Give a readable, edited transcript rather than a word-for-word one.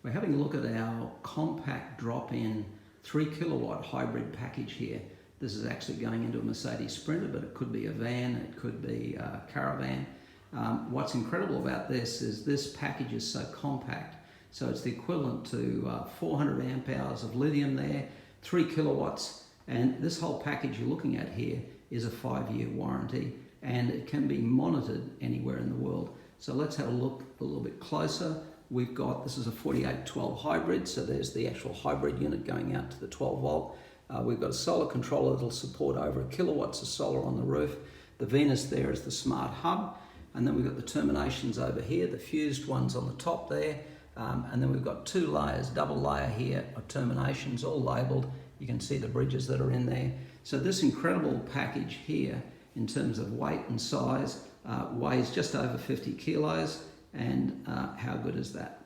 We're having a look at our compact drop-in 3 kilowatt hybrid package here. This is actually going into a Mercedes Sprinter, but it could be a van, it could be a caravan. What's incredible about this is this package is so compact. So it's the equivalent to 400 amp hours of lithium there, 3 kilowatts, and this whole package you're looking at here is a 5-year warranty, and it can be monitored anywhere in the world. So let's have a look a little bit closer. We've got, this is a 4812 hybrid, so there's the actual hybrid unit going out to the 12 volt. We've got a solar controller that'll support over 1 kilowatts of solar on the roof. The Venus there is the smart hub, and then we've got the terminations over here, the fused ones on the top there, and then we've got 2 layers, double layer here of terminations, all labelled. You can see the bridges that are in there. So this incredible package here, in terms of weight and size, weighs just over 50 kilos, and how good is that?